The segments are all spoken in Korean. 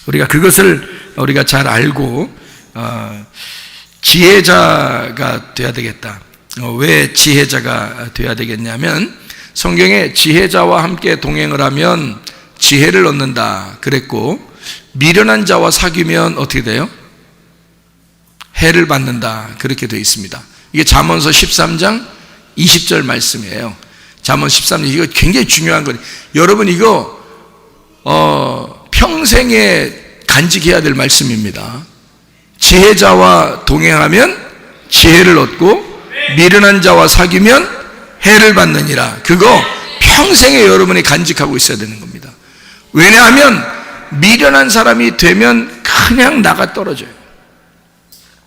우리가 그것을 우리가 잘 알고 지혜자가 돼야 되겠다. 왜 지혜자가 돼야 되겠냐면 성경에 지혜자와 함께 동행을 하면 지혜를 얻는다 그랬고, 미련한 자와 사귀면 어떻게 돼요? 해를 받는다 그렇게 되어 있습니다. 이게 잠언서 13장 20절 말씀이에요. 잠언 13장, 이거 굉장히 중요한 거예요. 여러분 이거 평생에 간직해야 될 말씀입니다. 지혜자와 동행하면 지혜를 얻고 미련한 자와 사귀면 해를 받느니라. 그거 평생에 여러분이 간직하고 있어야 되는 겁니다. 왜냐하면 미련한 사람이 되면 그냥 나가 떨어져요.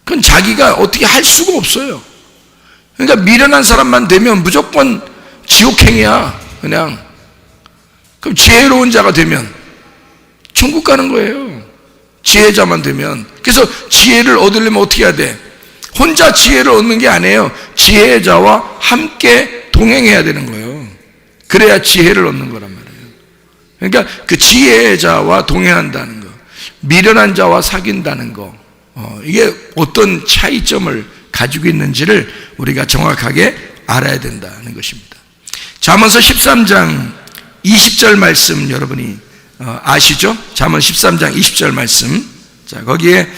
그건 자기가 어떻게 할 수가 없어요. 그러니까 미련한 사람만 되면 무조건 지옥행이야. 그냥. 그럼 지혜로운 자가 되면 천국 가는 거예요. 지혜자만 되면. 그래서 지혜를 얻으려면 어떻게 해야 돼? 혼자 지혜를 얻는 게 아니에요. 지혜자와 함께 동행해야 되는 거예요. 그래야 지혜를 얻는 거란 말이에요. 그러니까 그 지혜자와 동행한다는 거, 미련한 자와 사귄다는 거, 이게 어떤 차이점을 가지고 있는지를 우리가 정확하게 알아야 된다는 것입니다. 잠언서 13장 20절 말씀 여러분이 아시죠? 잠언 13장 20절 말씀. 자, 거기에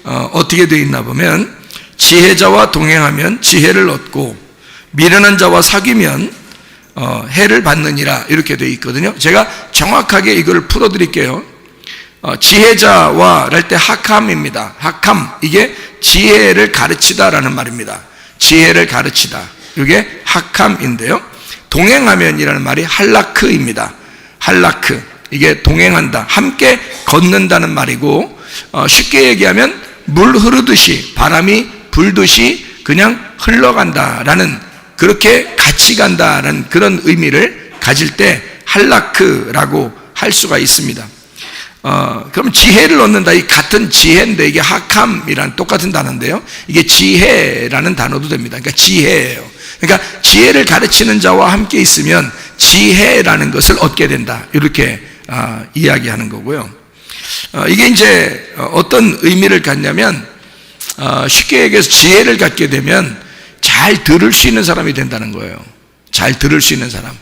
어떻게 되어 있나 보면 지혜자와 동행하면 지혜를 얻고 미련한 자와 사귀면 해를 받느니라 이렇게 되어 있거든요. 제가 정확하게 이걸 풀어드릴게요. 지혜자와 할 때 하캄입니다. 하캄, 이게 지혜를 가르치다라는 말입니다. 지혜를 가르치다, 이게 하캄인데요. 동행하면이라는 말이 할라크입니다. 할라크, 이게 동행한다, 함께 걷는다는 말이고, 쉽게 얘기하면 물 흐르듯이, 바람이 불듯이 그냥 흘러간다라는, 그렇게 같이 간다라는 그런 의미를 가질 때 할라크라고 할 수가 있습니다. 그럼 지혜를 얻는다, 이 같은 지혜인데 이게 하캄이란 똑같은 단어인데요, 이게 지혜라는 단어도 됩니다. 그러니까 지혜예요. 그러니까 지혜를 가르치는 자와 함께 있으면 지혜라는 것을 얻게 된다, 이렇게 이야기하는 거고요. 이게 이제 어떤 의미를 갖냐면, 쉽게 얘기해서 지혜를 갖게 되면 잘 들을 수 있는 사람이 된다는 거예요. 잘 들을 수 있는 사람.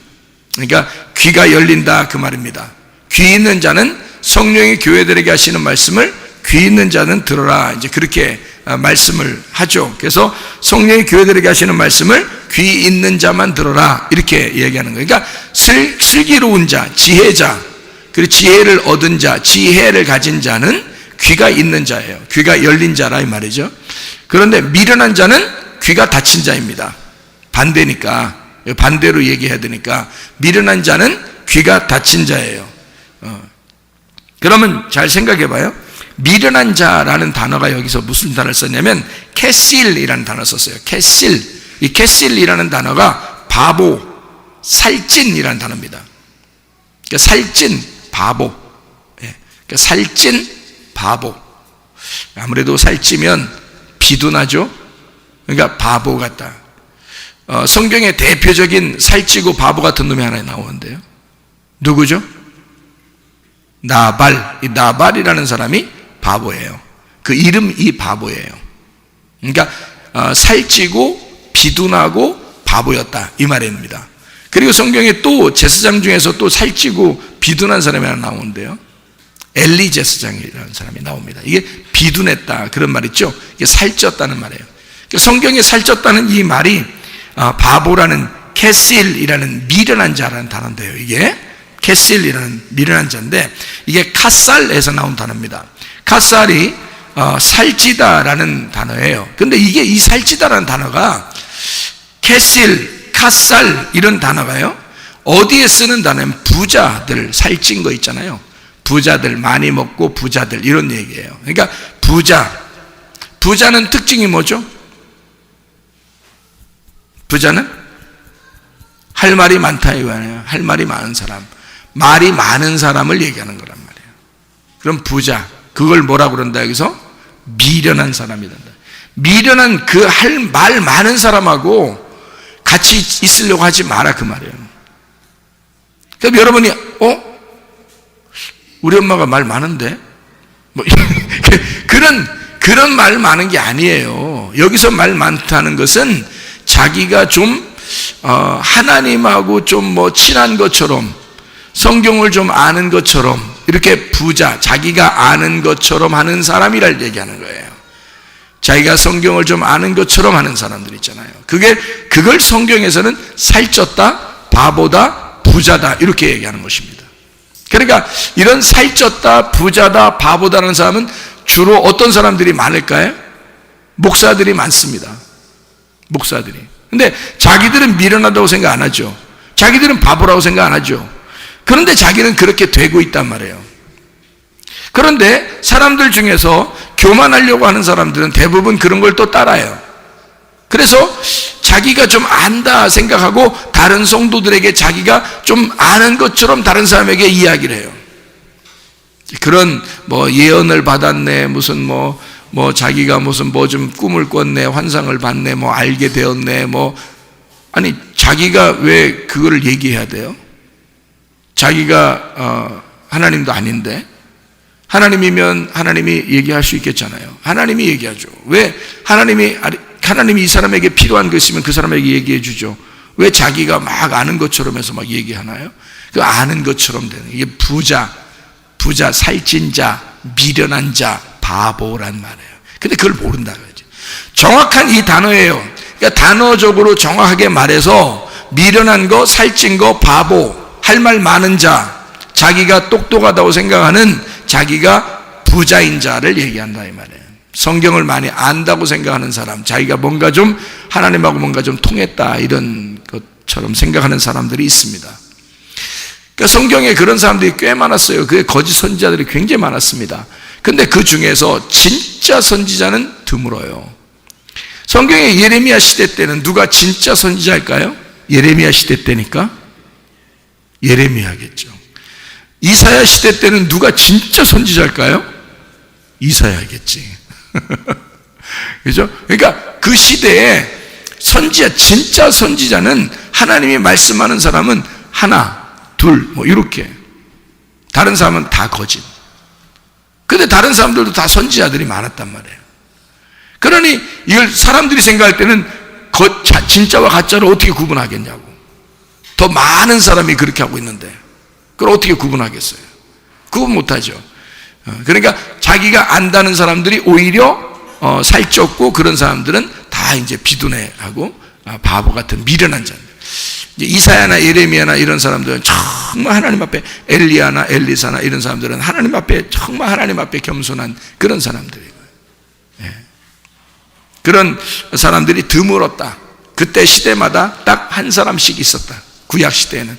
그러니까 귀가 열린다 그 말입니다. 귀 있는 자는 성령이 교회들에게 하시는 말씀을 귀 있는 자는 들어라, 이제 그렇게 말씀을 하죠. 그래서 성령이 교회들에게 하시는 말씀을 귀 있는 자만 들어라, 이렇게 이야기하는 거예요. 그러니까 슬기로운 자, 지혜자, 그리고 지혜를 얻은 자, 지혜를 가진 자는 귀가 있는 자예요. 귀가 열린 자라 이 말이죠. 그런데 미련한 자는 귀가 닫힌 자입니다. 반대니까, 반대로 얘기해야 되니까 미련한 자는 귀가 닫힌 자예요. 그러면 잘 생각해 봐요. 미련한 자라는 단어가 여기서 무슨 단어를 썼냐면 캐실이라는 단어를 썼어요. 캐실. 이 캐실이라는 단어가 바보, 살찐이라는 단어입니다. 그러니까 살찐, 바보. 그러니까 살찐, 바보. 아무래도 살찌면 비둔하죠. 그러니까 바보 같다. 성경에 대표적인 살찌고 바보 같은 놈이 하나 나오는데요. 누구죠? 나발. 이 나발이라는 사람이 바보예요. 그 이름이 바보예요. 그러니까 살찌고 비둔하고 바보였다, 이 말입니다. 그리고 성경에 또 제사장 중에서 또 살찌고 비둔한 사람이 하나 나오는데요. 엘리 제사장이라는 사람이 나옵니다. 이게 비둔했다 그런 말 있죠. 이게 살쪘다는 말이에요. 성경에 살쪘다는 이 말이 바보라는 캐실이라는 미련한 자라는 단어인데요. 이게 캐실이라는 미련한 자인데 이게 카살에서 나온 단어입니다. 카살이 살찌다라는 단어예요. 근데 이게 이 살찌다라는 단어가 캐실, 카살 이런 단어가요, 어디에 쓰는 단어냐면 부자들, 살찐 거 있잖아요. 부자들, 많이 먹고 부자들, 이런 얘기예요. 그러니까 부자는 특징이 뭐죠? 부자는 할 말이 많다 이거예요. 할 말이 많은 사람, 말이 많은 사람을 얘기하는 거란 말이에요. 그럼 부자, 그걸 뭐라고 그런다 여기서? 미련한 사람이 된다. 미련한 그 할 말 많은 사람하고 같이 있으려고 하지 마라 그 말이에요. 그럼 여러분이 우리 엄마가 말 많은데 뭐 그런 말 많은 게 아니에요. 여기서 말 많다는 것은 자기가 좀 하나님하고 좀 뭐 친한 것처럼, 성경을 좀 아는 것처럼, 이렇게 부자, 자기가 아는 것처럼 하는 사람이라 얘기하는 거예요. 자기가 성경을 좀 아는 것처럼 하는 사람들 있잖아요. 그걸 성경에서는 살쪘다, 바보다, 부자다 이렇게 얘기하는 것입니다. 그러니까 이런 살쪘다, 부자다, 바보다라는 사람은 주로 어떤 사람들이 많을까요? 목사들이 많습니다. 목사들이. 근데 자기들은 미련하다고 생각 안 하죠. 자기들은 바보라고 생각 안 하죠. 그런데 자기는 그렇게 되고 있단 말이에요. 그런데 사람들 중에서 교만하려고 하는 사람들은 대부분 그런 걸 또 따라요. 그래서 자기가 좀 안다 생각하고 다른 성도들에게 자기가 좀 아는 것처럼 다른 사람에게 이야기를 해요. 그런 뭐 예언을 받았네, 무슨 뭐 자기가 무슨 뭐 좀 꿈을 꿨네, 환상을 봤네, 뭐 알게 되었네, 뭐 아니 자기가 왜 그거를 얘기해야 돼요? 자기가 하나님도 아닌데. 하나님이면 하나님이 얘기할 수 있겠잖아요. 하나님이 얘기하죠. 왜 하나님이 이 사람에게 필요한 거 있으면 그 사람에게 얘기해 주죠. 왜 자기가 막 아는 것처럼 해서 막 얘기하나요? 그 아는 것처럼 되는 이게 부자, 살찐 자, 미련한 자, 바보란 말이에요. 근데 그걸 모른다 그러지. 정확한 이 단어예요. 그러니까 단어적으로 정확하게 말해서 미련한 거, 살찐 거, 바보, 할 말 많은 자, 자기가 똑똑하다고 생각하는 자기가 부자인 자를 얘기한다 이 말이에요. 성경을 많이 안다고 생각하는 사람, 자기가 뭔가 좀 하나님하고 뭔가 좀 통했다 이런 것처럼 생각하는 사람들이 있습니다. 그러니까 성경에 그런 사람들이 꽤 많았어요. 그게 거짓 선지자들이 굉장히 많았습니다. 근데 그 중에서 진짜 선지자는 드물어요. 성경의 예레미야 시대 때는 누가 진짜 선지자일까요? 예레미야 시대 때니까 예레미야겠죠. 이사야 시대 때는 누가 진짜 선지자일까요? 이사야겠지. 그죠? 그러니까 그 시대에 선지자, 진짜 선지자는 하나님이 말씀하는 사람은 하나, 둘, 뭐 이렇게. 다른 사람은 다 거짓. 근데 다른 사람들도 다 선지자들이 많았단 말이에요. 그러니 이걸 사람들이 생각할 때는 진짜와 가짜를 어떻게 구분하겠냐고. 더 많은 사람이 그렇게 하고 있는데 그걸 어떻게 구분하겠어요? 구분 못하죠. 그러니까 자기가 안다는 사람들이 오히려 살쪘고 그런 사람들은 다 이제 비둔해하고 바보 같은 미련한 자들. 이사야나 예레미야나 이런 사람들은 정말 하나님 앞에, 엘리야나 엘리사나 이런 사람들은 하나님 앞에 정말 하나님 앞에 겸손한 그런 사람들이에요. 그런 사람들이 드물었다. 그때 시대마다 딱 한 사람씩 있었다. 구약 시대에는.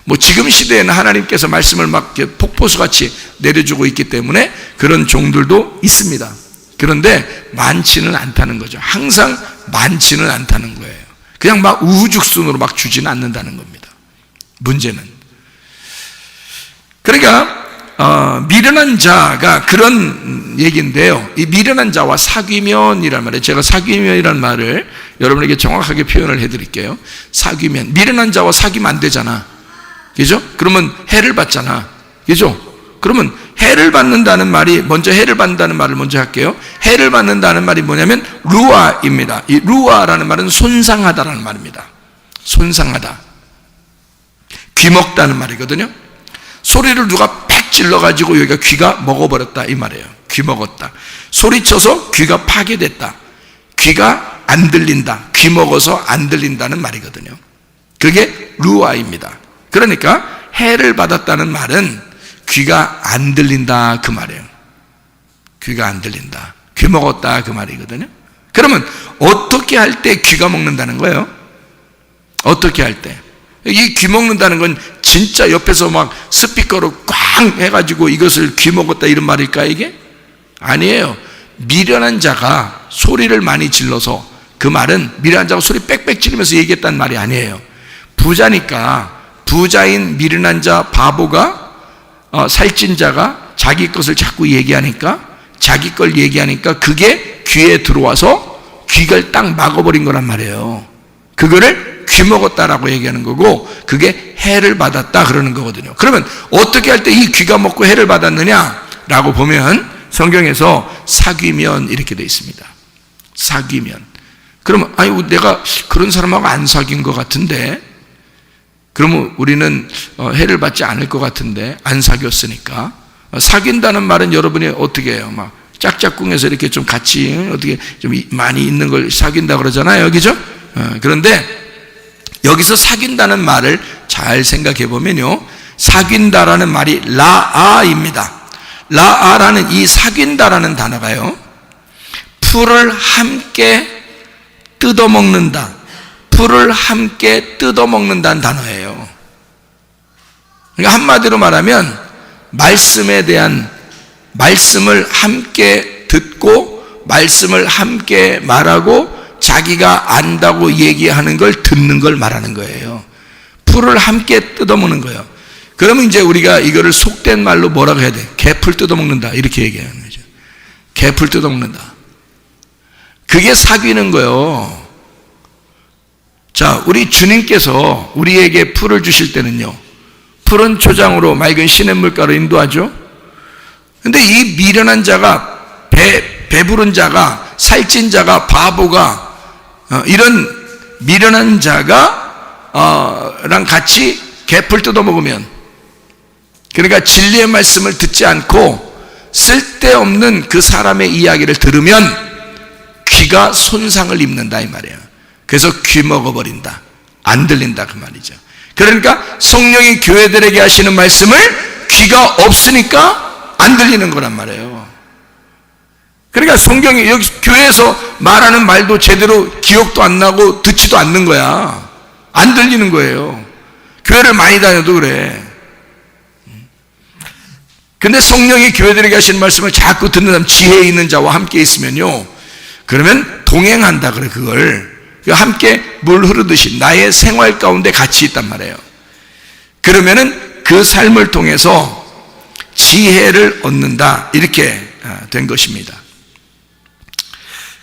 뭐 지금 시대에는 하나님께서 말씀을 막 폭포수같이 내려주고 있기 때문에 그런 종들도 있습니다. 그런데 많지는 않다는 거죠. 항상 많지는 않다는 거예요. 그냥 막 우후죽순으로 막 주지는 않는다는 겁니다. 문제는. 그러니까 미련한 자가 그런 얘기인데요. 이 미련한 자와 사귀면이란 말이에요. 제가 사귀면이란 말을 여러분에게 정확하게 표현을 해드릴게요. 사귀면, 미련한 자와 사귀면 안 되잖아. 그죠? 그러면 해를 받잖아. 그죠? 그러면 해를 받는다는 말이, 먼저 해를 받는다는 말을 먼저 할게요. 해를 받는다는 말이 뭐냐면 루아입니다. 이 루아라는 말은 손상하다라는 말입니다. 손상하다. 귀먹다는 말이거든요. 소리를 누가 팩 찔러가지고 여기가 귀가 먹어버렸다 이 말이에요. 귀 먹었다. 소리쳐서 귀가 파괴됐다. 귀가 안 들린다. 귀 먹어서 안 들린다는 말이거든요. 그게 루아입니다. 그러니까 해를 받았다는 말은 귀가 안 들린다 그 말이에요. 귀가 안 들린다. 귀 먹었다 그 말이거든요. 그러면 어떻게 할 때 귀가 먹는다는 거예요? 어떻게 할 때? 이 귀 먹는다는 건 진짜 옆에서 막 스피커로 꽝 해가지고 이것을 귀 먹었다 이런 말일까 이게? 아니에요. 미련한 자가 소리를 많이 질러서, 그 말은 미련한 자가 소리 빽빽 지르면서 얘기했다는 말이 아니에요. 부자니까, 부자인 미련한 자 바보가 살찐 자가 자기 것을 자꾸 얘기하니까, 자기 걸 얘기하니까 그게 귀에 들어와서 귀를 딱 막아버린 거란 말이에요. 그거를 귀 먹었다라고 얘기하는 거고, 그게 해를 받았다 그러는 거거든요. 그러면 어떻게 할 때 이 귀가 먹고 해를 받았느냐라고 보면 성경에서 사귀면 이렇게 되어 있습니다. 사귀면. 그러면 아니 내가 그런 사람하고 안 사귄 것 같은데, 그러면 우리는 해를 받지 않을 것 같은데 안 사귀었으니까. 사귄다는 말은 여러분이 어떻게 해요? 막 짝짝꿍해서 이렇게 좀 같이 어떻게 좀 많이 있는 걸 사귄다 그러잖아요, 그죠? 그런데 여기서 사귄다는 말을 잘 생각해 보면요, 사귄다라는 말이 라아입니다. 라아라는 이 사귄다라는 단어가요, 풀을 함께 뜯어먹는다, 풀을 함께 뜯어먹는다는 단어예요. 그러니까 한마디로 말하면 말씀에 대한, 말씀을 함께 듣고 말씀을 함께 말하고 자기가 안다고 얘기하는 걸 듣는 걸 말하는 거예요. 풀을 함께 뜯어먹는 거예요. 그러면 이제 우리가 이거를 속된 말로 뭐라고 해야 돼? 개풀 뜯어먹는다, 이렇게 얘기하는 거죠. 개풀 뜯어먹는다. 그게 사귀는 거예요. 자, 우리 주님께서 우리에게 풀을 주실 때는요, 푸른 초장으로 맑은 시냇물가로 인도하죠. 근데 이 미련한 자가, 배부른 자가, 살찐 자가, 바보가, 이런 미련한 자가 랑 같이 개풀 뜯어먹으면, 그러니까 진리의 말씀을 듣지 않고 쓸데없는 그 사람의 이야기를 들으면 귀가 손상을 입는다 이 말이에요. 그래서 귀 먹어버린다, 안 들린다 그 말이죠. 그러니까 성령이 교회들에게 하시는 말씀을 귀가 없으니까 안 들리는 거란 말이에요. 그러니까 성경이 여기 교회에서 말하는 말도 제대로 기억도 안 나고 듣지도 않는 거야. 안 들리는 거예요. 교회를 많이 다녀도 그래. 근데 성령이 교회들에게 하시는 말씀을 자꾸 듣는 사람, 지혜 있는 자와 함께 있으면요, 그러면 동행한다 그래. 그걸 함께 물 흐르듯이 나의 생활 가운데 같이 있단 말이에요. 그러면은 그 삶을 통해서 지혜를 얻는다, 이렇게 된 것입니다.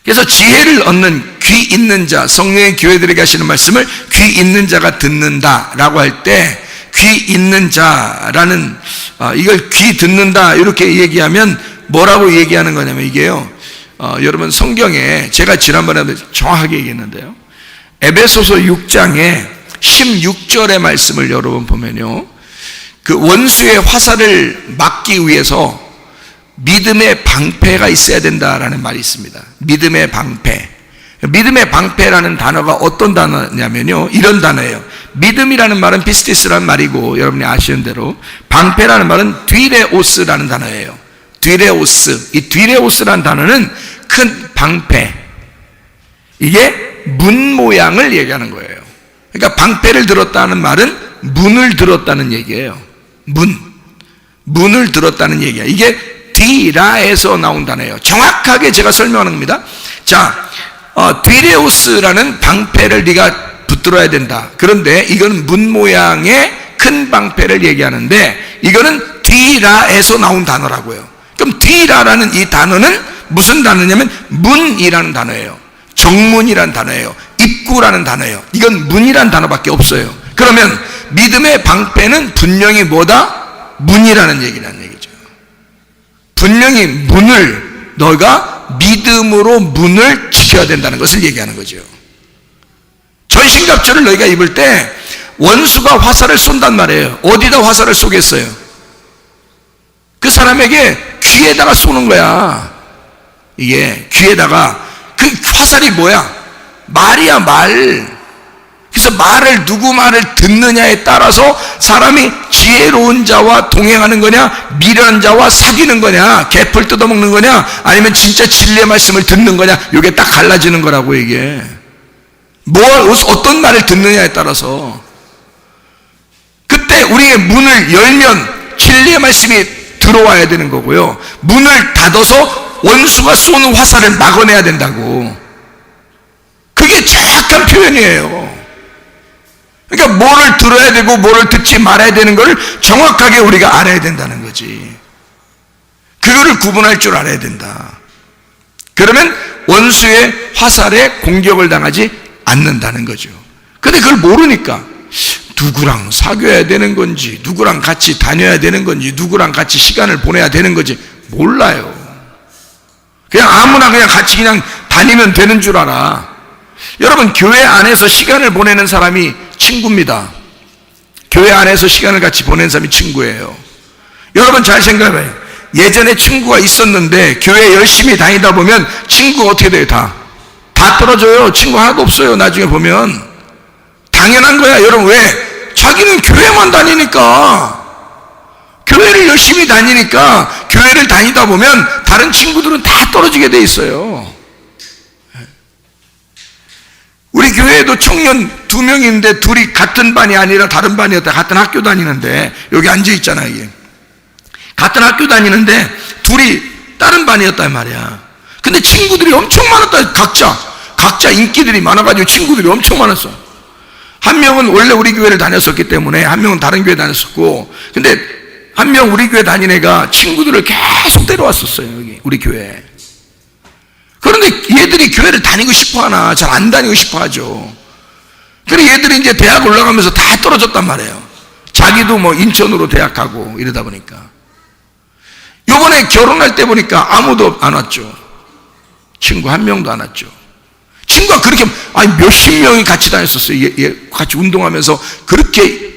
그래서 지혜를 얻는 귀 있는 자, 성령의 교회들에게 하시는 말씀을 귀 있는 자가 듣는다라고 할 때, 귀 있는 자라는, 이걸 귀 듣는다 이렇게 얘기하면 뭐라고 얘기하는 거냐면, 이게요, 여러분 성경에 제가 지난번에 정확하게 얘기했는데요, 에베소서 6장에 16절의 말씀을 여러분 보면요, 그 원수의 화살을 막기 위해서 믿음의 방패가 있어야 된다라는 말이 있습니다. 믿음의 방패. 믿음의 방패라는 단어가 어떤 단어냐면요, 이런 단어예요. 믿음이라는 말은 피스티스라는 말이고, 여러분이 아시는 대로 방패라는 말은 뒤레오스라는 단어예요. 뒤레오스. 이 뒤레오스라는 단어는 큰 방패, 이게 문 모양을 얘기하는 거예요. 그러니까 방패를 들었다는 말은 문을 들었다는 얘기예요. 문을 들었다는 얘기야. 이게 디라에서 나온 단어예요. 정확하게 제가 설명하는 겁니다. 자, 디레오스라는 방패를 네가 붙들어야 된다. 그런데 이건 문 모양의 큰 방패를 얘기하는데, 이거는 디라에서 나온 단어라고요. 그럼 디라라는 이 단어는 무슨 단어냐면 문이라는 단어예요. 정문이라는 단어예요. 입구라는 단어예요. 이건 문이라는 단어밖에 없어요. 그러면 믿음의 방패는 분명히 뭐다? 문이라는 얘기라는 얘기죠. 분명히 문을, 너가 믿음으로 문을 지켜야 된다는 것을 얘기하는 거죠. 전신갑주를 너희가 입을 때 원수가 화살을 쏜단 말이에요. 어디다 화살을 쏘겠어요? 그 사람에게 귀에다가 쏘는 거야. 이게 귀에다가. 그 화살이 뭐야? 말이야, 말. 그래서 말을, 누구 말을 듣느냐에 따라서 사람이 지혜로운 자와 동행하는 거냐, 미련한 자와 사귀는 거냐, 개풀 뜯어먹는 거냐, 아니면 진짜 진리의 말씀을 듣는 거냐, 이게 딱 갈라지는 거라고. 이게 어떤 말을 듣느냐에 따라서. 그때 우리의 문을 열면 진리의 말씀이 들어와야 되는 거고요, 문을 닫아서 원수가 쏘는 화살을 막아내야 된다고. 그게 정확한 표현이에요. 그러니까 뭐를 들어야 되고 뭐를 듣지 말아야 되는 걸 정확하게 우리가 알아야 된다는 거지. 그거를 구분할 줄 알아야 된다. 그러면 원수의 화살에 공격을 당하지 않는다는 거죠. 근데 그걸 모르니까 누구랑 사귀어야 되는 건지, 누구랑 같이 다녀야 되는 건지, 누구랑 같이 시간을 보내야 되는 건지 몰라요. 그냥 아무나 그냥 같이 그냥 다니면 되는 줄 알아. 여러분, 교회 안에서 시간을 보내는 사람이 친구입니다. 교회 안에서 시간을 같이 보내는 사람이 친구예요. 여러분 잘 생각해봐요. 예전에 친구가 있었는데 교회 열심히 다니다 보면 친구가 어떻게 돼요? 다 떨어져요. 친구 하나도 없어요. 나중에 보면. 당연한 거야. 여러분, 왜? 자기는 교회만 다니니까. 교회를 열심히 다니니까 교회를 다니다 보면 다른 친구들은 다 떨어지게 돼 있어요. 우리 교회에도 청년 2명 있는데 둘이 같은 반이 아니라 다른 반이었다. 같은 학교 다니는데 여기 앉아 있잖아. 이게 같은 학교 다니는데 둘이 다른 반이었단 말이야. 근데 친구들이 엄청 많았다. 각자 인기들이 많아가지고 친구들이 엄청 많았어. 한 명은 원래 우리 교회를 다녔었기 때문에 한 명은 다른 교회 다녔었고, 근데 한 명 우리 교회 다닌 애가 친구들을 계속 데려왔었어요. 여기 우리 교회에. 그런데 얘들이 교회를 다니고 싶어 하나? 잘 안 다니고 싶어 하죠. 그래서 얘들이 이제 대학 올라가면서 다 떨어졌단 말이에요. 자기도 뭐 인천으로 대학 가고 이러다 보니까. 요번에 결혼할 때 보니까 아무도 안 왔죠. 친구 한 명도 안 왔죠. 친구가 그렇게, 몇십 명이 같이 다녔었어요. 같이 운동하면서 그렇게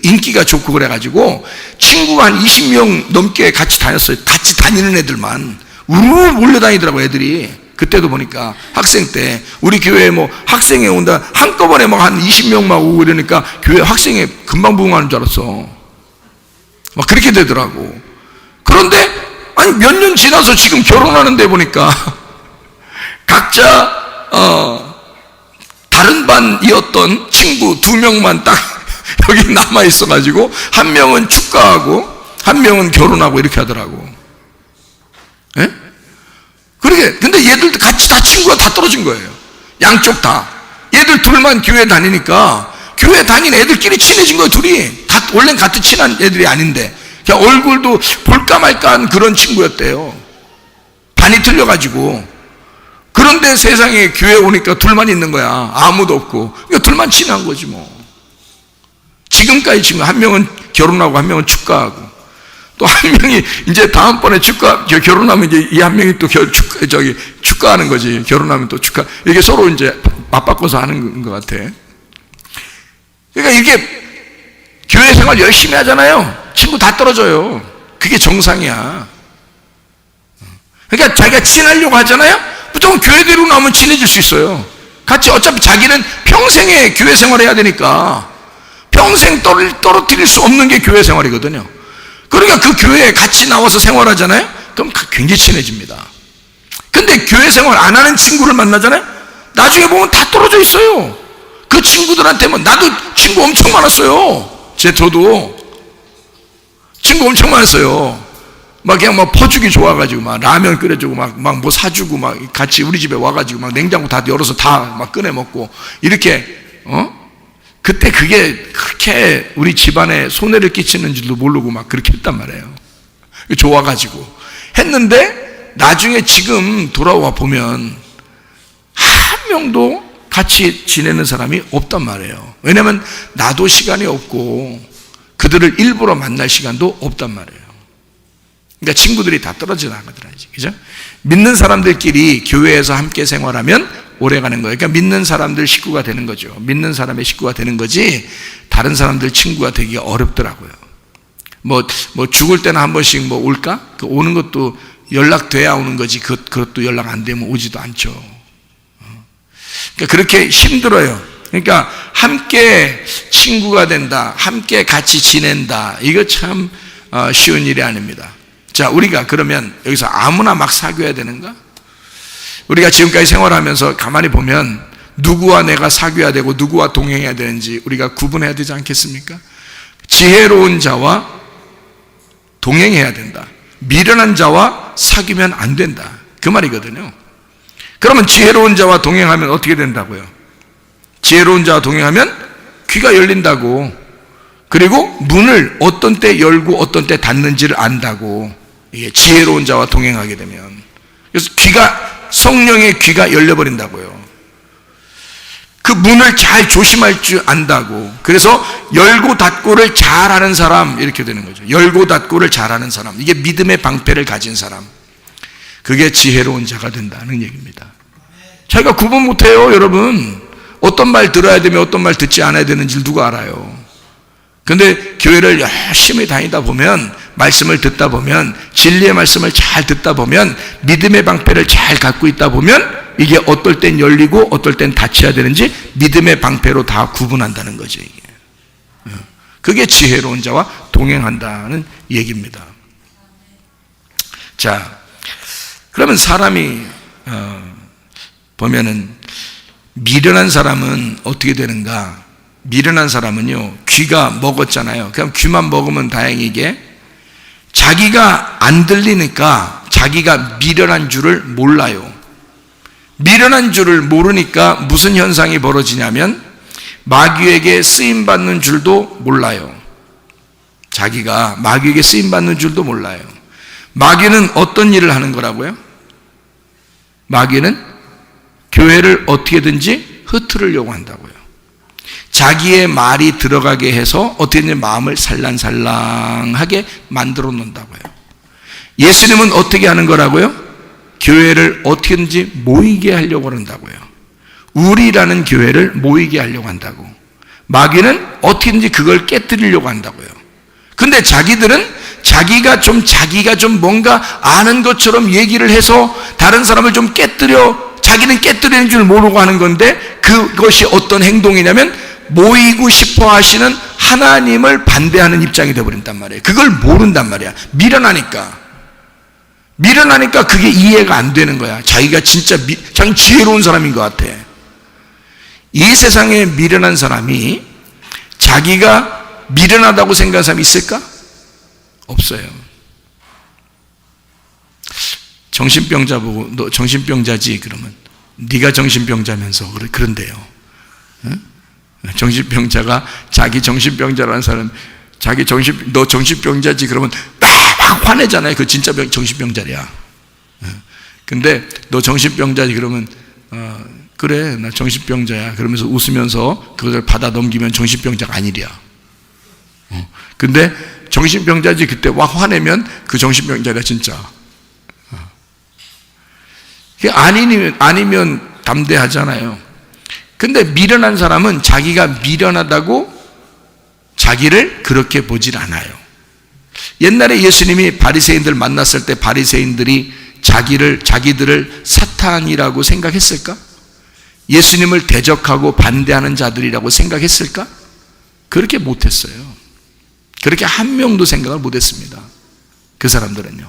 인기가 좋고 그래가지고 친구가 한 20명 넘게 같이 다녔어요. 같이 다니는 애들만. 우르르 몰려다니더라고, 애들이. 그때도 보니까 학생 때 우리 교회에 뭐 학생회 온다 한꺼번에 막 한 20명 막 오고 이러니까 교회 학생회 금방 부흥하는 줄 알았어. 막 그렇게 되더라고. 그런데 몇 년 지나서 지금 결혼하는데 보니까 각자 다른 반이었던 친구 2명만 딱 여기 남아 있어가지고 한 명은 축가하고 한 명은 결혼하고 이렇게 하더라고. 예? 그러게. 근데 얘들도 같이 다 친구가 다 떨어진 거예요. 양쪽 다. 얘들 둘만 교회 다니니까 교회 다닌 애들끼리 친해진 거예요. 둘이. 원래는 같은 친한 애들이 아닌데 그냥 얼굴도 볼까 말까 한 그런 친구였대요. 반이 틀려가지고. 그런데 세상에 교회 오니까 둘만 있는 거야. 아무도 없고. 그러니까 둘만 친한 거지 뭐. 지금까지 친구. 한 명은 결혼하고 한 명은 축가하고. 또 한 명이 이제 다음번에 결혼하면 이제 이 한 명이 또 축가하는 거지. 결혼하면 또 축가. 이게 서로 이제 맞바꿔서 하는 것 같아. 그러니까 이게 교회 생활 열심히 하잖아요. 친구 다 떨어져요. 그게 정상이야. 그러니까 자기가 친하려고 하잖아요. 무조건 교회대로 나오면 친해질 수 있어요. 같이 어차피 자기는 평생에 교회 생활을 해야 되니까 평생 떨어뜨릴 수 없는 게 교회 생활이거든요. 그러니까 그 교회에 같이 나와서 생활하잖아요. 그럼 굉장히 친해집니다. 근데 교회 생활 안 하는 친구를 만나잖아요. 나중에 보면 다 떨어져 있어요. 그 친구들한테는 나도 친구 엄청 많았어요. 저도 친구 엄청 많았어요. 막 그냥 막 퍼주기 좋아가지고 막 라면 끓여주고 막 뭐 사주고 막 같이 우리 집에 와가지고 막 냉장고 다 열어서 다 막 꺼내 먹고 이렇게 그때 그게 그렇게 우리 집안에 손해를 끼치는 줄도 모르고 막 그렇게 했단 말이에요. 좋아가지고 했는데 나중에 지금 돌아와 보면 한 명도 같이 지내는 사람이 없단 말이에요. 왜냐면 나도 시간이 없고 그들을 일부러 만날 시간도 없단 말이에요. 그러니까 친구들이 다 떨어져 나가더라지. 그죠? 믿는 사람들끼리 교회에서 함께 생활하면 오래 가는 거예요. 그러니까 믿는 사람들 식구가 되는 거죠. 믿는 사람의 식구가 되는 거지 다른 사람들 친구가 되기가 어렵더라고요. 뭐 죽을 때는 한 번씩 뭐 올까? 그 오는 것도 연락돼야 오는 거지 그것도 연락 안 되면 오지도 않죠. 그러니까 그렇게 힘들어요. 그러니까 함께 친구가 된다, 함께 같이 지낸다, 이거 참 쉬운 일이 아닙니다. 자, 우리가 그러면 여기서 아무나 막 사귀어야 되는가? 우리가 지금까지 생활하면서 가만히 보면 누구와 내가 사귀어야 되고 누구와 동행해야 되는지 우리가 구분해야 되지 않겠습니까? 지혜로운 자와 동행해야 된다. 미련한 자와 사귀면 안 된다. 그 말이거든요. 그러면 지혜로운 자와 동행하면 어떻게 된다고요? 지혜로운 자와 동행하면 귀가 열린다고. 그리고 문을 어떤 때 열고 어떤 때 닫는지를 안다고. 이게 지혜로운 자와 동행하게 되면. 그래서 성령의 귀가 열려버린다고요. 그 문을 잘 조심할 줄 안다고. 그래서 열고 닫고를 잘하는 사람, 이렇게 되는 거죠. 열고 닫고를 잘하는 사람. 이게 믿음의 방패를 가진 사람. 그게 지혜로운 자가 된다는 얘기입니다. 자기가 구분 못해요, 여러분. 어떤 말 들어야 되며 어떤 말 듣지 않아야 되는지를 누가 알아요. 근데 교회를 열심히 다니다 보면, 말씀을 듣다 보면, 진리의 말씀을 잘 듣다 보면, 믿음의 방패를 잘 갖고 있다 보면, 이게 어떨 땐 열리고 어떨 땐 닫혀야 되는지 믿음의 방패로 다 구분한다는 거죠, 이게. 그게 지혜로운 자와 동행한다는 얘기입니다. 자, 그러면 사람이 보면은 미련한 사람은 어떻게 되는가? 미련한 사람은요, 귀가 먹었잖아요. 그럼 귀만 먹으면 다행이게 자기가 안 들리니까 자기가 미련한 줄을 몰라요. 미련한 줄을 모르니까 무슨 현상이 벌어지냐면 마귀에게 쓰임받는 줄도 몰라요. 자기가 마귀에게 쓰임받는 줄도 몰라요. 마귀는 어떤 일을 하는 거라고요? 마귀는 교회를 어떻게든지 흐트르려고 한다고요. 자기의 말이 들어가게 해서 어떻게든지 마음을 살랑살랑하게 만들어 놓는다고요. 예수님은 어떻게 하는 거라고요? 교회를 어떻게든지 모이게 하려고 한다고요. 우리라는 교회를 모이게 하려고 한다고. 마귀는 어떻게든지 그걸 깨뜨리려고 한다고요. 근데 자기들은 자기가 좀 뭔가 아는 것처럼 얘기를 해서 다른 사람을 좀 자기는 깨뜨리는 줄 모르고 하는 건데, 그것이 어떤 행동이냐면 모이고 싶어 하시는 하나님을 반대하는 입장이 되어버린단 말이에요. 그걸 모른단 말이야. 미련하니까 그게 이해가 안 되는 거야. 자기가 진짜 자기 지혜로운 사람인 것 같아. 이 세상에 미련한 사람이 자기가 미련하다고 생각하는 사람이 있을까? 없어요. 정신병자 보고 너 정신병자지 그러면 네가 정신병자면서 그런데요. 응? 정신병자가 자기 정신병자라는 사람, 너 정신병자지 그러면 막 화내잖아요. 그 진짜 정신병자야. 근데 너 정신병자지 그러면 그래 나 정신병자야 그러면서 웃으면서 그걸 받아 넘기면 정신병자가 아니랴. 근데 정신병자지 그때 막 화내면 그 정신병자야 진짜. 아니면 담대하잖아요. 근데 미련한 사람은 자기가 미련하다고 자기를 그렇게 보질 않아요. 옛날에 예수님이 바리새인들 만났을 때 바리새인들이 자기들을 사탄이라고 생각했을까? 예수님을 대적하고 반대하는 자들이라고 생각했을까? 그렇게 못했어요. 그렇게 한 명도 생각을 못했습니다. 그 사람들은요.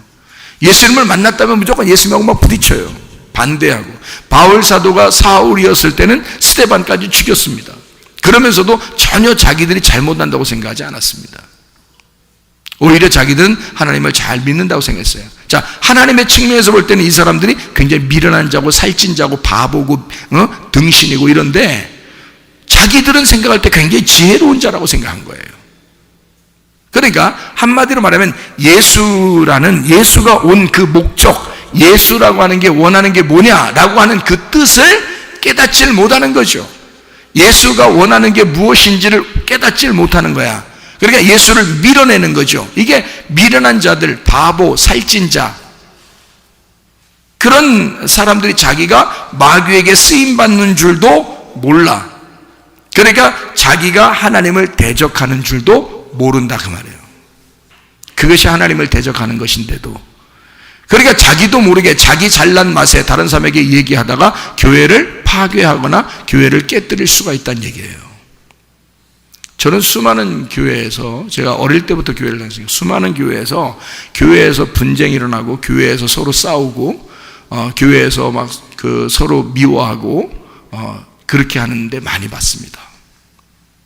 예수님을 만났다면 무조건 예수님하고 막 부딪혀요. 반대하고. 바울 사도가 사울이었을 때는 스데반까지 죽였습니다. 그러면서도 전혀 자기들이 잘못한다고 생각하지 않았습니다. 오히려 자기들은 하나님을 잘 믿는다고 생각했어요. 자, 하나님의 측면에서 볼 때는 이 사람들이 굉장히 미련한 자고 살찐 자고 바보고 등신이고 이런데 자기들은 생각할 때 굉장히 지혜로운 자라고 생각한 거예요. 그러니까 한마디로 말하면 예수가 온 그 목적, 예수라고 하는 게 원하는 게 뭐냐라고 하는 그 뜻을 깨닫지를 못하는 거죠. 예수가 원하는 게 무엇인지를 깨닫지를 못하는 거야. 그러니까 예수를 밀어내는 거죠. 이게 미련한 자들, 바보, 살찐 자, 그런 사람들이 자기가 마귀에게 쓰임받는 줄도 몰라. 그러니까 자기가 하나님을 대적하는 줄도 모른다 그 말이에요. 그것이 하나님을 대적하는 것인데도, 그러니까 자기도 모르게 자기 잘난 맛에 다른 사람에게 얘기하다가 교회를 파괴하거나 교회를 깨뜨릴 수가 있다는 얘기예요. 저는 수많은 교회에서, 제가 어릴 때부터 교회를 다녔어요. 수많은 교회에서 분쟁이 일어나고 교회에서 서로 싸우고 교회에서 막 서로 미워하고 그렇게 하는데 많이 봤습니다.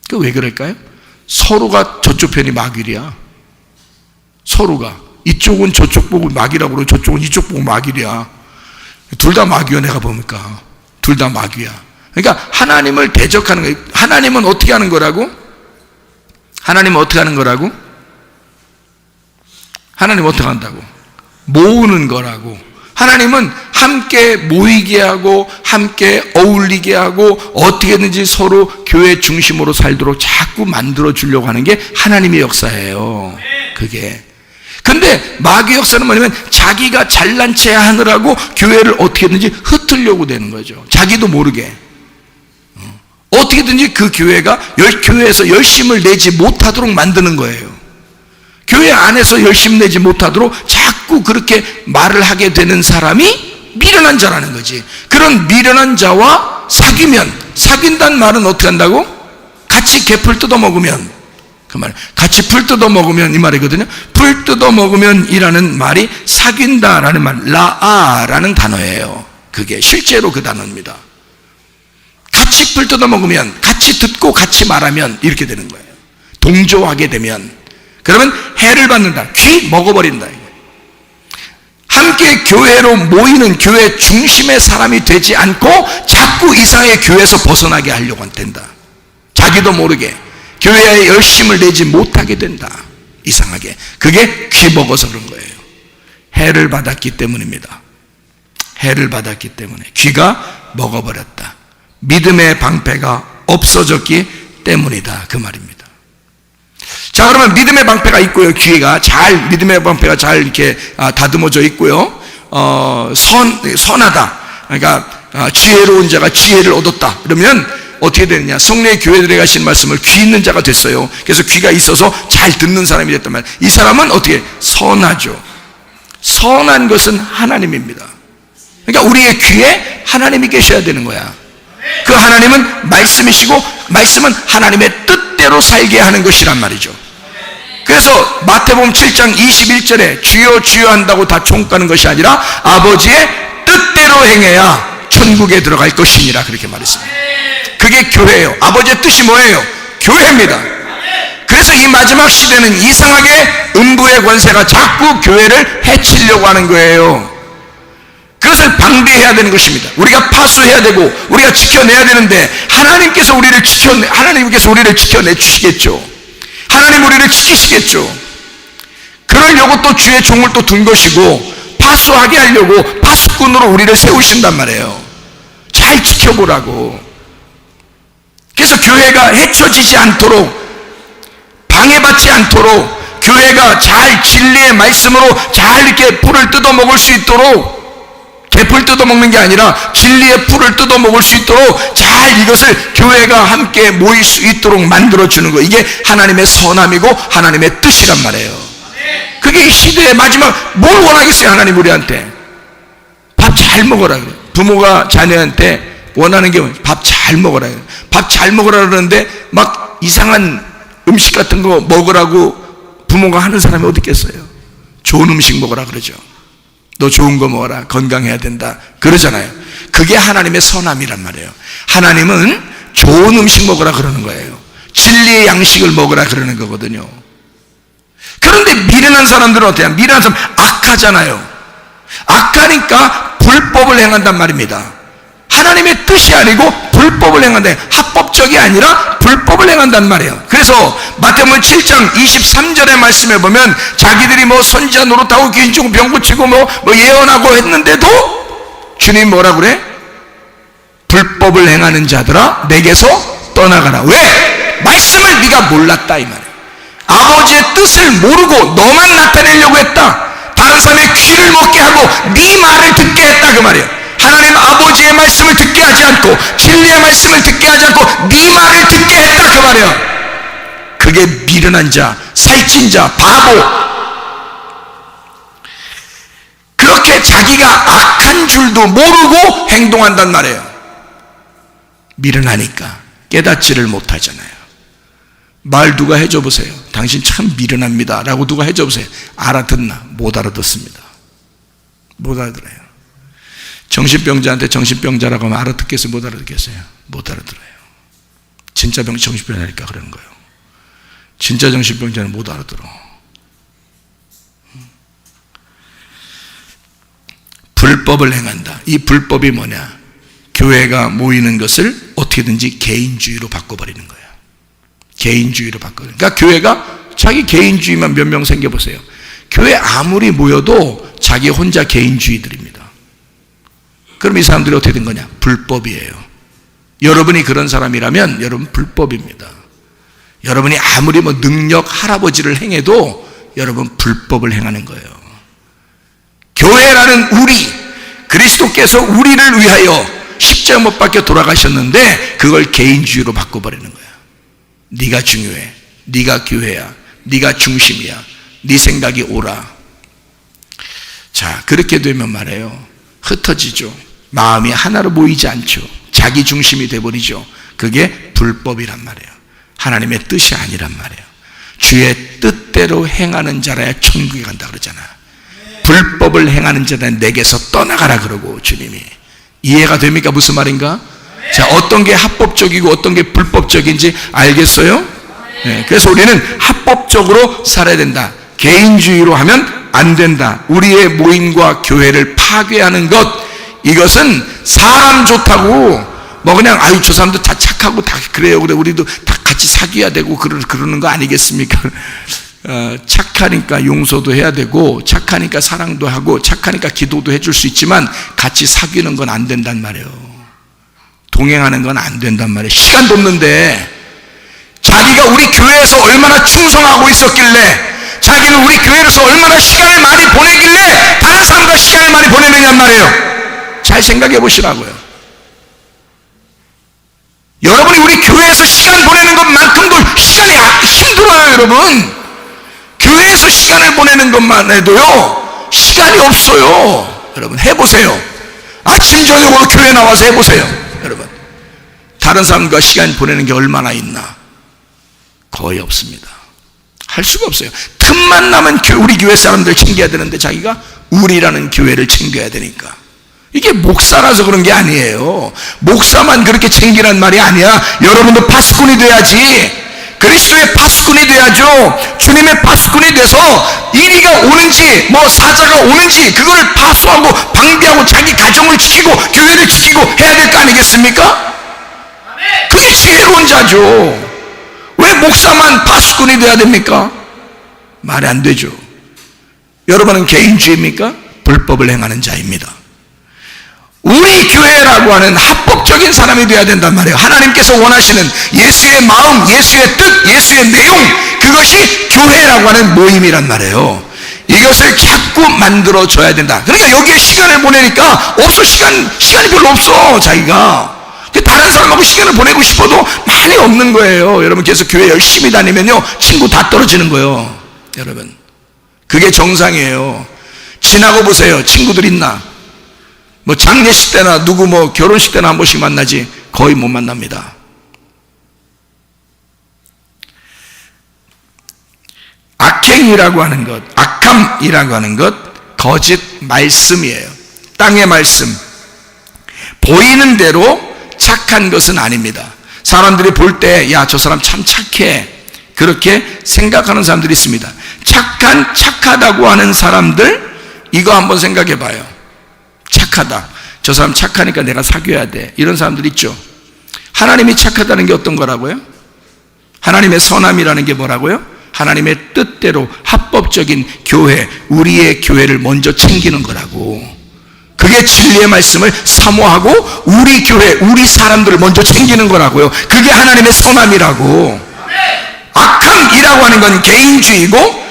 그 왜 그럴까요? 서로가 저쪽 편이 마귀이야. 서로가 이쪽은 저쪽 보고 마귀라고 그러고 저쪽은 이쪽 보고 마귀야. 둘 다 마귀야. 내가 보니까 둘 다 마귀야. 그러니까 하나님을 대적하는 거예요. 하나님은 어떻게 하는 거라고? 하나님은 어떻게 하는 거라고? 하나님은 어떻게 한다고? 모으는 거라고. 하나님은 함께 모이게 하고 함께 어울리게 하고 어떻게든지 서로 교회 중심으로 살도록 자꾸 만들어 주려고 하는 게 하나님의 역사예요. 그게. 근데 마귀의 역사는 뭐냐면 자기가 잘난 체 하느라고 교회를 어떻게든지 흩으려고 되는 거죠. 자기도 모르게. 어떻게든지 그 교회에서 열심을 내지 못하도록 만드는 거예요. 교회 안에서 열심 내지 못하도록 자꾸 그렇게 말을 하게 되는 사람이 미련한 자라는 거지. 그런 미련한 자와 사귄다는 말은 어떻게 한다고? 같이 개풀 뜯어먹으면, 그 말, 같이 풀 뜯어먹으면 이 말이거든요. 풀 뜯어먹으면 이라는 말이 사귄다라는 말, 라아라는 단어예요. 그게 실제로 그 단어입니다. 같이 풀 뜯어먹으면, 같이 듣고 같이 말하면 이렇게 되는 거예요. 동조하게 되면, 그러면 해를 받는다. 귀 먹어버린다. 함께 교회로 모이는 교회 중심의 사람이 되지 않고 자꾸 이상하게 교회에서 벗어나게 하려고 한다. 자기도 모르게 교회에 열심을 내지 못하게 된다. 이상하게. 그게 귀 먹어서 그런 거예요. 해를 받았기 때문입니다. 해를 받았기 때문에 귀가 먹어버렸다. 믿음의 방패가 없어졌기 때문이다. 그 말입니다. 자, 그러면 믿음의 방패가 있고요. 귀가 믿음의 방패가 잘 이렇게 다듬어져 있고요. 선하다. 그러니까 지혜로운 자가 지혜를 얻었다. 그러면 어떻게 되느냐? 성령의 교회들에 가신 말씀을 귀 있는 자가 됐어요. 그래서 귀가 있어서 잘 듣는 사람이 됐단 말이에요. 이 사람은 어떻게? 선하죠. 선한 것은 하나님입니다. 그러니까 우리의 귀에 하나님이 계셔야 되는 거야. 그 하나님은 말씀이시고, 말씀은 하나님의 뜻대로 살게 하는 것이란 말이죠. 그래서 마태복음 7장 21절에 주여 주여 한다고 다 종 가는 것이 아니라 아버지의 뜻대로 행해야 천국에 들어갈 것이니라, 그렇게 말했습니다. 그게 교회예요. 아버지의 뜻이 뭐예요? 교회입니다. 그래서 이 마지막 시대는 이상하게 음부의 권세가 자꾸 교회를 해치려고 하는 거예요. 그것을 방비해야 되는 것입니다. 우리가 파수해야 되고 우리가 지켜내야 되는데 하나님께서 우리를 지켜내 주시겠죠. 하나님 우리를 지키시겠죠. 그러려고 또 주의 종을 또 둔 것이고, 파수하게 하려고 파수꾼으로 우리를 세우신단 말이에요. 잘 지켜보라고. 그래서 교회가 해쳐지지 않도록, 방해받지 않도록, 교회가 잘 진리의 말씀으로 잘 이렇게 풀을 뜯어먹을 수 있도록, 개풀 뜯어먹는 게 아니라 진리의 풀을 뜯어먹을 수 있도록 잘 이것을 교회가 함께 모일 수 있도록 만들어주는 거, 이게 하나님의 선함이고 하나님의 뜻이란 말이에요. 그게 이 시대의 마지막, 뭘 원하겠어요? 하나님 우리한테 밥 잘 먹어라 그래요. 부모가 자녀한테 원하는 게 밥 잘 먹어라 그래요. 밥 잘 먹으라 그러는데 막 이상한 음식 같은 거 먹으라고 부모가 하는 사람이 어디 있겠어요? 좋은 음식 먹으라 그러죠. 너 좋은 거 먹어라, 건강해야 된다 그러잖아요. 그게 하나님의 선함이란 말이에요. 하나님은 좋은 음식 먹으라 그러는 거예요. 진리의 양식을 먹으라 그러는 거거든요. 그런데 미련한 사람들은 어때요? 미련한 사람 악하잖아요. 악하니까 불법을 행한단 말입니다. 하나님의 뜻이 아니고 불법을 행한다. 합법적이 아니라 불법을 행한단 말이에요. 그래서 마태복음 7장 23절의 말씀에 보면 자기들이 뭐 선지자 노릇하고 귀신 치고 병 고치고 뭐 예언하고 했는데도 주님 뭐라 그래? 불법을 행하는 자들아 내게서 떠나가라. 왜? 말씀을 네가 몰랐다 이 말이에요. 아버지의 뜻을 모르고 너만 나타내려고 했다. 다른 사람의 귀를 먹게 하고 네 말을 듣게 했다 그 말이에요. 하나님 아버지의 말씀을 듣게 하지 않고 진리의 말씀을 듣게 하지 않고 네 말을 듣게 했다 그 말이에요. 그게 미련한 자, 살찐 자, 바보. 그렇게 자기가 악한 줄도 모르고 행동한단 말이에요. 미련하니까 깨닫지를 못하잖아요. 말 누가 해줘 보세요. 당신 참 미련합니다 라고 누가 해줘 보세요. 알아듣나? 못 알아듣습니다. 못 알아들어요. 정신병자한테 정신병자라고 하면 알아듣겠어요? 못 알아듣겠어요? 못 알아들어요. 진짜 정신병자니까 그러는 거예요. 진짜 정신병자는 못 알아들어. 불법을 행한다. 이 불법이 뭐냐? 교회가 모이는 것을 어떻게든지 개인주의로 바꿔버리는 거예요. 개인주의로 바꿔버리는 거예요. 그러니까 교회가 자기 개인주의만 몇 명 생겨보세요. 교회 아무리 모여도 자기 혼자 개인주의들입니다. 그럼 이 사람들이 어떻게 된 거냐? 불법이에요. 여러분이 그런 사람이라면 여러분 불법입니다. 여러분이 아무리 뭐 능력 할아버지를 행해도 여러분 불법을 행하는 거예요. 교회라는 우리, 그리스도께서 우리를 위하여 십자가 못 박혀 돌아가셨는데 그걸 개인주의로 바꿔버리는 거야. 네가 중요해, 네가 교회야, 네가 중심이야, 네 생각이 옳아. 자, 그렇게 되면 말이에요, 흩어지죠. 마음이 하나로 모이지 않죠. 자기 중심이 돼버리죠. 그게 불법이란 말이에요. 하나님의 뜻이 아니란 말이에요. 주의 뜻대로 행하는 자라야 천국에 간다 그러잖아. 불법을 행하는 자는 내게서 떠나가라 그러고 주님이. 이해가 됩니까? 무슨 말인가? 자, 어떤 게 합법적이고 어떤 게 불법적인지 알겠어요? 네, 그래서 우리는 합법적으로 살아야 된다. 개인주의로 하면 안 된다. 우리의 모임과 교회를 파괴하는 것, 이것은 사람 좋다고 뭐 그냥 아유 저 사람도 다 착하고 다 그래요, 그래 우리도 다 같이 사귀어야 되고 그러는 거 아니겠습니까? 착하니까 용서도 해야 되고 착하니까 사랑도 하고 착하니까 기도도 해줄 수 있지만 같이 사귀는 건 안 된단 말이에요. 동행하는 건 안 된단 말이에요. 시간도 없는데 자기가 우리 교회에서 얼마나 충성하고 있었길래, 자기는 우리 교회에서 얼마나 시간을 많이 보내길래 다른 사람과 시간을 많이 보내느냔 말이에요. 잘 생각해 보시라고요. 여러분이 우리 교회에서 시간 보내는 것만큼도 시간이 힘들어요. 여러분, 교회에서 시간을 보내는 것만 해도요 시간이 없어요. 여러분 해보세요. 아침 저녁으로 교회 나와서 해보세요. 여러분, 다른 사람과 시간 보내는 게 얼마나 있나? 거의 없습니다. 할 수가 없어요. 틈만 나면 우리 교회 사람들 챙겨야 되는데 자기가 우리라는 교회를 챙겨야 되니까. 이게 목사라서 그런 게 아니에요. 목사만 그렇게 챙기란 말이 아니야. 여러분도 파수꾼이 돼야지. 그리스도의 파수꾼이 돼야죠. 주님의 파수꾼이 돼서 이리가 오는지 뭐 사자가 오는지 그거를 파수하고 방비하고 자기 가정을 지키고 교회를 지키고 해야 될 거 아니겠습니까? 그게 지혜로운 자죠. 왜 목사만 파수꾼이 돼야 됩니까? 말이 안 되죠. 여러분은 개인주의입니까? 불법을 행하는 자입니다. 우리 교회라고 하는 합법적인 사람이 되어야 된단 말이에요. 하나님께서 원하시는 예수의 마음, 예수의 뜻, 예수의 내용, 그것이 교회라고 하는 모임이란 말이에요. 이것을 자꾸 만들어줘야 된다. 그러니까 여기에 시간을 보내니까 없어. 시간이 별로 없어 자기가. 다른 사람하고 시간을 보내고 싶어도 많이 없는 거예요. 여러분, 계속 교회 열심히 다니면요 친구 다 떨어지는 거예요. 여러분, 그게 정상이에요. 지나고 보세요. 친구들 있나? 뭐 장례식 때나 누구 뭐 결혼식 때나 한 번씩 만나지 거의 못 만납니다. 악행이라고 하는 것, 악함이라고 하는 것, 거짓 말씀이에요. 땅의 말씀. 보이는 대로 착한 것은 아닙니다. 사람들이 볼 때 야, 저 사람 참 착해, 그렇게 생각하는 사람들이 있습니다. 착하다고 하는 사람들, 이거 한번 생각해 봐요. 착하다, 저 사람 착하니까 내가 사귀어야 돼, 이런 사람들 있죠. 하나님이 착하다는 게 어떤 거라고요? 하나님의 선함이라는 게 뭐라고요? 하나님의 뜻대로 합법적인 교회, 우리의 교회를 먼저 챙기는 거라고. 그게 진리의 말씀을 사모하고 우리 교회, 우리 사람들을 먼저 챙기는 거라고요. 그게 하나님의 선함이라고. 악함이라고 하는 건 개인주의고,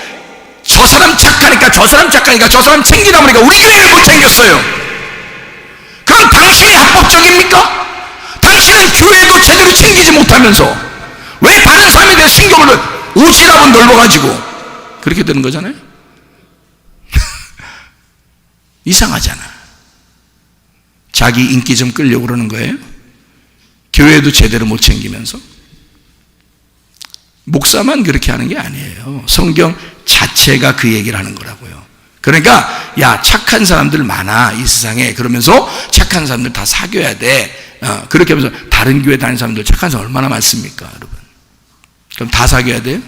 저 사람 착하니까 저 사람 챙기다 보니까 우리 교회를 못 챙겼어요. 그럼 당신이 합법적입니까? 당신은 교회도 제대로 챙기지 못하면서 왜 다른 사람에 대해 신경을 오지랖은 넓어가지고 그렇게 되는 거잖아요. 이상하잖아. 자기 인기 좀 끌려고 그러는 거예요. 교회도 제대로 못 챙기면서. 목사만 그렇게 하는 게 아니에요. 성경 자체가 그 얘기를 하는 거라고요. 그러니까 야, 착한 사람들 많아 이 세상에, 그러면서 착한 사람들 다 사귀어야 돼. 그렇게 하면서 다른 교회 다니는 사람들 착한 사람 얼마나 많습니까, 여러분? 그럼 다 사귀어야 돼요?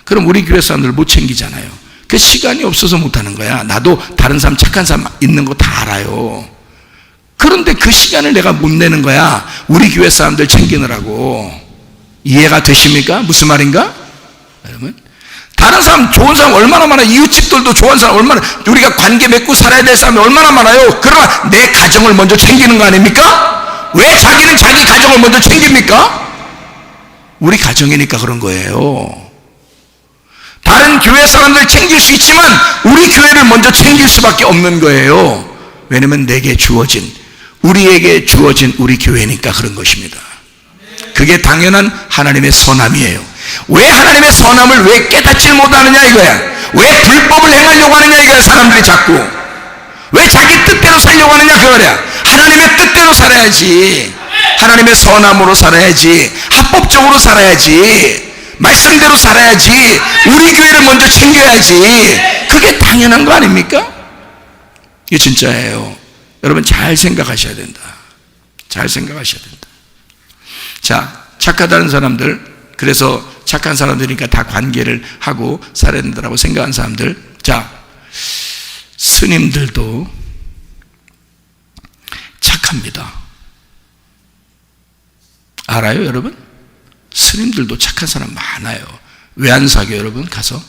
그럼 우리 교회 사람들 못 챙기잖아요. 그 시간이 없어서 못하는 거야. 나도 다른 사람 착한 사람 있는 거 다 알아요. 그런데 그 시간을 내가 못 내는 거야. 우리 교회 사람들 챙기느라고. 이해가 되십니까? 무슨 말인가? 여러분, 다른 사람, 좋은 사람 얼마나 많아요. 이웃집들도 좋은 사람 얼마나, 우리가 관계 맺고 살아야 될 사람이 얼마나 많아요. 그러나 내 가정을 먼저 챙기는 거 아닙니까? 왜 자기는 자기 가정을 먼저 챙깁니까? 우리 가정이니까 그런 거예요. 다른 교회 사람들 챙길 수 있지만 우리 교회를 먼저 챙길 수밖에 없는 거예요. 왜냐면 내게 주어진, 우리에게 주어진 우리 교회니까 그런 것입니다. 그게 당연한 하나님의 선함이에요. 왜 하나님의 선함을 왜 깨닫지 못하느냐 이거야. 왜 불법을 행하려고 하느냐 이거야. 사람들이 자꾸 왜 자기 뜻대로 살려고 하느냐 그거야. 하나님의 뜻대로 살아야지. 하나님의 선함으로 살아야지. 합법적으로 살아야지. 말씀대로 살아야지. 우리 교회를 먼저 챙겨야지. 그게 당연한 거 아닙니까? 이게 진짜예요. 여러분 잘 생각하셔야 된다. 잘 생각하셔야 된다. 자, 착하다는 사람들, 그래서 착한 사람들이니까 다 관계를 하고 살아야 된다고 생각하는 사람들, 자, 스님들도 착합니다. 알아요, 여러분? 스님들도 착한 사람 많아요. 왜 안 사겨요, 여러분? 가서?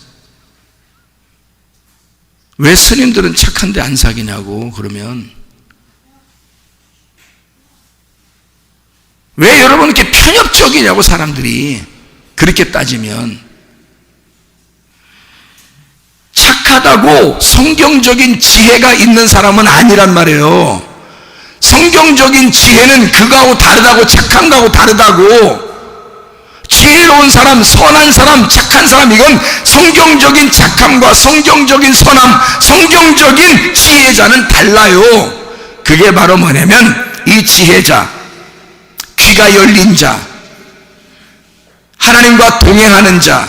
왜 스님들은 착한데 안 사귀냐고. 그러면 왜 여러분 이렇게 편협적이냐고. 사람들이 그렇게 따지면 착하다고 성경적인 지혜가 있는 사람은 아니란 말이에요. 성경적인 지혜는 그거하고 다르다고. 착한 거하고 다르다고. 지혜로운 사람, 선한 사람, 착한 사람, 이건 성경적인 착함과 성경적인 선함, 성경적인 지혜자는 달라요. 그게 바로 뭐냐면 이 지혜자, 귀가 열린 자, 하나님과 동행하는 자,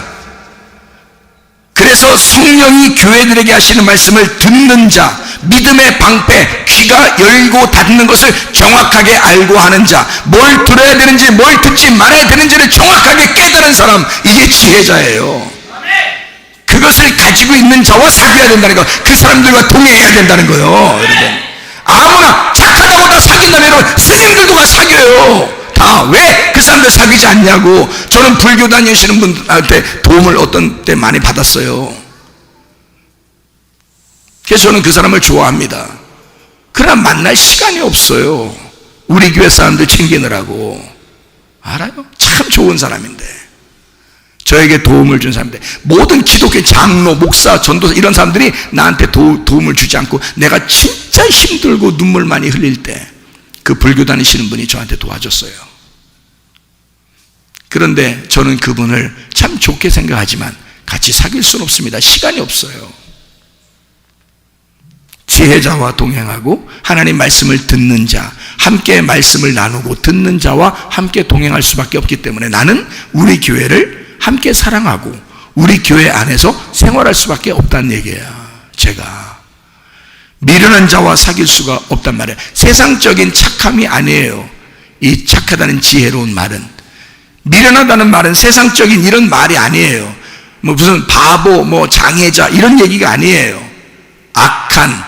그래서 성령이 교회들에게 하시는 말씀을 듣는 자, 믿음의 방패, 귀가 열고 닫는 것을 정확하게 알고 하는 자, 뭘 들어야 되는지 뭘 듣지 말아야 되는지를 정확하게 깨달은 사람, 이게 지혜자예요. 그것을 가지고 있는 자와 사귀어야 된다는 거, 그 사람들과 동행해야 된다는 거예요. 여러분, 아무나 착하다고 다 사귄다면 여러분, 스님들도 다 사귀어요. 다. 왜 그 사람들 사귀지 않냐고. 저는 불교 다니시는 분한테 도움을 어떤 때 많이 받았어요. 그래서 저는 그 사람을 좋아합니다. 그러나 만날 시간이 없어요. 우리 교회 사람들 챙기느라고. 알아요? 참 좋은 사람인데, 저에게 도움을 준 사람인데, 모든 기독교 장로, 목사, 전도사 이런 사람들이 나한테 도움을 주지 않고 내가 진짜 힘들고 눈물 많이 흘릴 때 그 불교 다니시는 분이 저한테 도와줬어요. 그런데 저는 그분을 참 좋게 생각하지만 같이 사귈 수는 없습니다. 시간이 없어요. 지혜자와 동행하고 하나님 말씀을 듣는 자, 함께 말씀을 나누고 듣는 자와 함께 동행할 수밖에 없기 때문에 나는 우리 교회를 함께 사랑하고 우리 교회 안에서 생활할 수밖에 없다는 얘기예요. 제가 미련한 자와 사귈 수가 없단 말이에요. 세상적인 착함이 아니에요. 이 착하다는 지혜로운 말은, 미련하다는 말은 세상적인 이런 말이 아니에요. 뭐 무슨 바보, 뭐 장애자 이런 얘기가 아니에요. 악한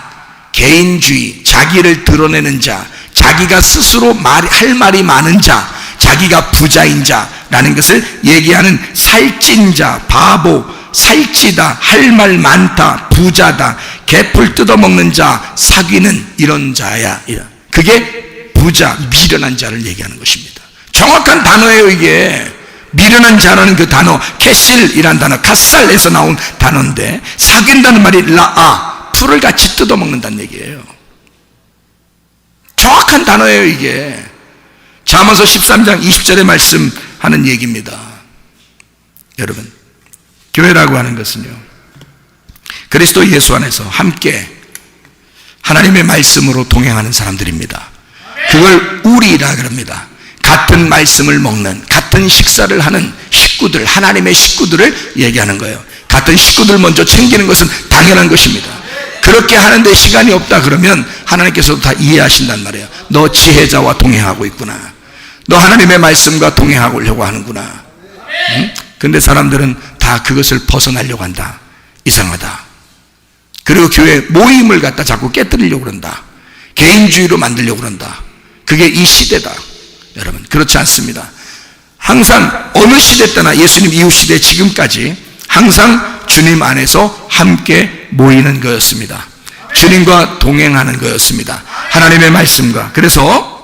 개인주의, 자기를 드러내는 자, 자기가 스스로 할 말이 많은 자, 자기가 부자인 자라는 것을 얘기하는 살찐 자, 바보, 살찌다, 할 말 많다, 부자다, 개풀 뜯어먹는 자, 사귀는 이런 자야. 그게 부자, 미련한 자를 얘기하는 것입니다. 정확한 단어예요. 이게 미련한 자라는 그 단어, 캐실이란 단어, 갓살에서 나온 단어인데, 사귄다는 말이 라아, 풀을 같이 뜯어먹는다는 얘기예요. 정확한 단어예요. 이게 잠언서 13장 20절에 말씀하는 얘기입니다. 여러분, 교회라고 하는 것은요, 그리스도 예수 안에서 함께 하나님의 말씀으로 동행하는 사람들입니다. 그걸 우리라 그럽니다. 같은 말씀을 먹는, 같은 식사를 하는 식구들, 하나님의 식구들을 얘기하는 거예요. 같은 식구들 먼저 챙기는 것은 당연한 것입니다. 그렇게 하는데 시간이 없다 그러면 하나님께서도 다 이해하신단 말이에요. 너 지혜자와 동행하고 있구나. 너 하나님의 말씀과 동행하려고 하는구나. 응? 근데 사람들은 다 그것을 벗어나려고 한다. 이상하다. 그리고 교회 모임을 갖다 자꾸 깨뜨리려고 그런다. 개인주의로 만들려고 그런다. 그게 이 시대다. 여러분, 그렇지 않습니다. 항상 어느 시대 때나 예수님 이후 시대 지금까지 항상 주님 안에서 함께 모이는 거였습니다. 주님과 동행하는 거였습니다. 하나님의 말씀과. 그래서